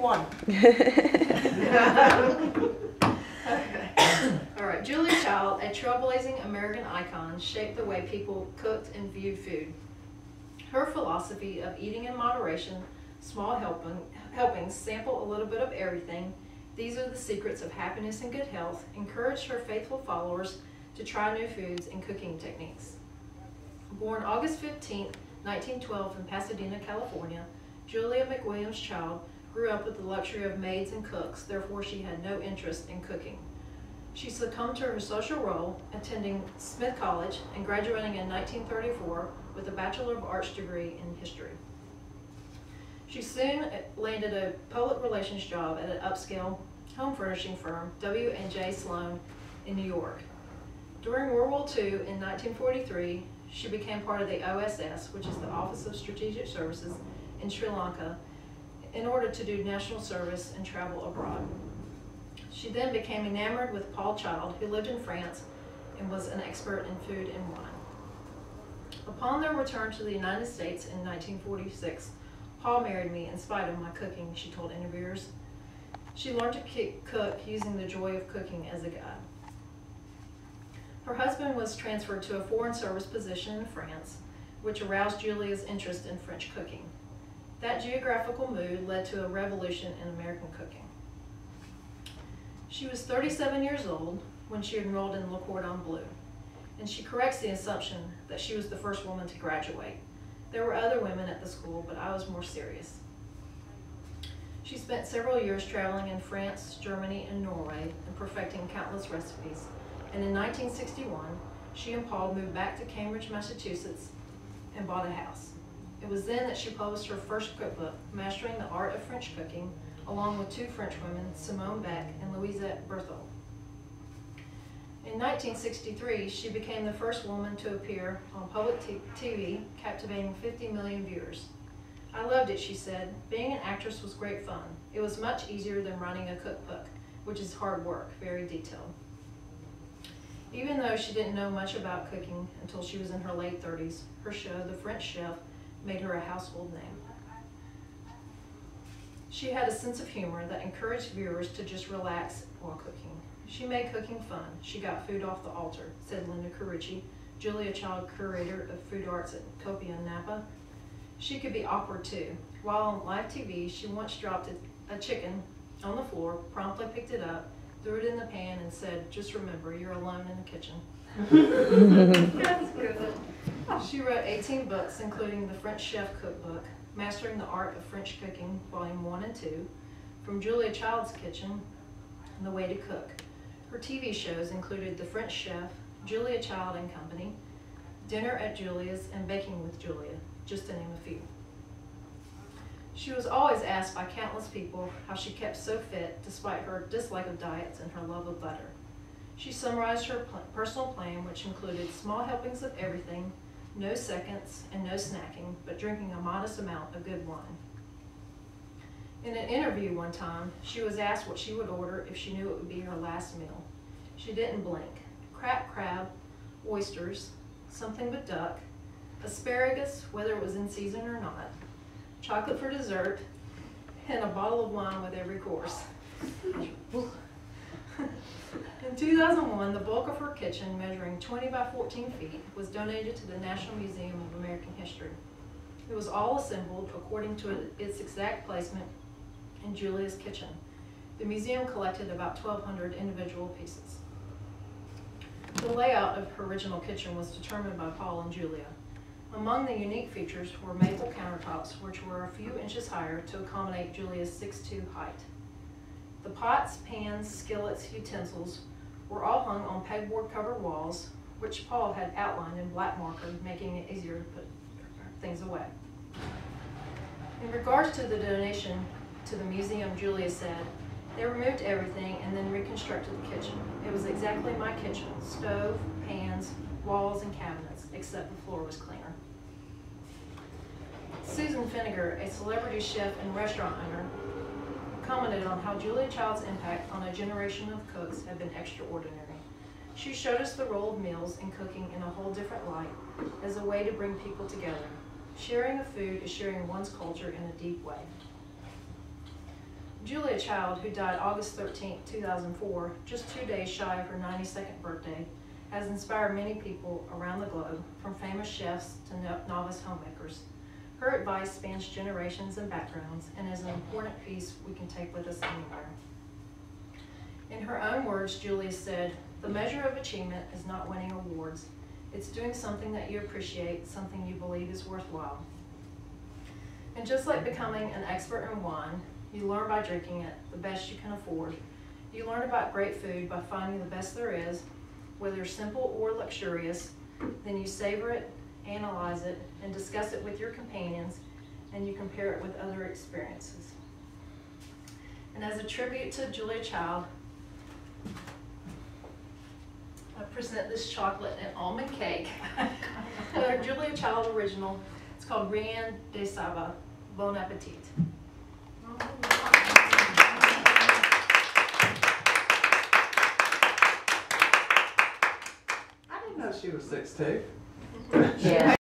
won. All right, Julia Child, a trailblazing American icon, shaped the way people cooked and viewed food. Her philosophy of eating in moderation, small helpings, sample a little bit of everything, these are the secrets of happiness and good health, encouraged her faithful followers to try new foods and cooking techniques. Born August 15, 1912 in Pasadena, California, Julia McWilliams Child grew up with the luxury of maids and cooks, therefore she had no interest in cooking. She succumbed to her social role, attending Smith College and graduating in 1934 with a Bachelor of Arts degree in history. She soon landed a public relations job at an upscale home furnishing firm, W&J Sloan, in New York. During World War II in 1943, she became part of the OSS, which is the Office of Strategic Services in Sri Lanka, in order to do national service and travel abroad. She then became enamored with Paul Child, who lived in France and was an expert in food and wine. Upon their return to the United States in 1946, Paul married me in spite of my cooking, she told interviewers. She learned to cook using the joy of cooking as a guide. Her husband was transferred to a foreign service position in France, which aroused Julia's interest in French cooking. That geographical move led to a revolution in American cooking. She was 37 years old when she enrolled in Le Cordon Bleu, and she corrects the assumption that she was the first woman to graduate. There were other women at the school, but I was more serious. She spent several years traveling in France, Germany, and Norway and perfecting countless recipes. And in 1961, she and Paul moved back to Cambridge, Massachusetts, and bought a house. It was then that she published her first cookbook, Mastering the Art of French Cooking, along with two French women, Simone Beck and Louisette Berthold. In 1963, she became the first woman to appear on public TV, captivating 50 million viewers. I loved it, she said. Being an actress was great fun. It was much easier than running a cookbook, which is hard work, very detailed. Even though she didn't know much about cooking until she was in her late 30s, her show, The French Chef, made her a household name. She had a sense of humor that encouraged viewers to just relax while cooking. She made cooking fun. She got food off the altar, said Linda Carici, Julia Child curator of food arts at Copia in Napa. She could be awkward too. While on live TV, she once dropped a chicken on the floor, promptly picked it up, threw it in the pan, and said, "Just remember, you're alone in the kitchen." That's good. She wrote 18 books, including The French Chef Cookbook, Mastering the Art of French Cooking, Volume 1 and 2, From Julia Child's Kitchen, and The Way to Cook. Her TV shows included The French Chef, Julia Child and Company, Dinner at Julia's, and Baking with Julia, just to name a few. She was always asked by countless people how she kept so fit despite her dislike of diets and her love of butter. She summarized her personal plan, which included small helpings of everything, no seconds, and no snacking, but drinking a modest amount of good wine. In an interview one time, she was asked what she would order if she knew it would be her last meal. She didn't blink. Cracked crab, oysters, something but duck, asparagus, whether it was in season or not, chocolate for dessert, and a bottle of wine with every course. In 2001, the bulk of her kitchen, measuring 20 by 14 feet, was donated to the National Museum of American History. It was all assembled according to its exact placement in Julia's kitchen. The museum collected about 1,200 individual pieces. The layout of her original kitchen was determined by Paul and Julia. Among the unique features were maple countertops, which were a few inches higher to accommodate Julia's 6'2" height. The pots, pans, skillets, utensils were all hung on pegboard-covered walls, which Paul had outlined in black marker, making it easier to put things away. In regards to the donation to the museum, Julia said, "They removed everything and then reconstructed the kitchen. It was exactly my kitchen, stove, pans, walls, and cabinets, except the floor was cleaner." Susan Finnegar, a celebrity chef and restaurant owner, commented on how Julia Child's impact on a generation of cooks had been extraordinary. She showed us the role of meals and cooking in a whole different light, as a way to bring people together. Sharing of food is sharing one's culture in a deep way. Julia Child, who died August 13, 2004, just 2 days shy of her 92nd birthday, has inspired many people around the globe, from famous chefs to novice homemakers. Her advice spans generations and backgrounds and is an important piece we can take with us anywhere. In her own words, Julia said, "The measure of achievement is not winning awards. It's doing something that you appreciate, something you believe is worthwhile." And just like becoming an expert in wine, you learn by drinking it, the best you can afford. You learn about great food by finding the best there is, whether simple or luxurious. Then you savor it, analyze it, and discuss it with your companions, and you compare it with other experiences. And as a tribute to Julia Child, I present this chocolate and almond cake. A Julia Child original. It's called Rien de Saba. Bon appetit. I didn't know she was 6'2". Yeah.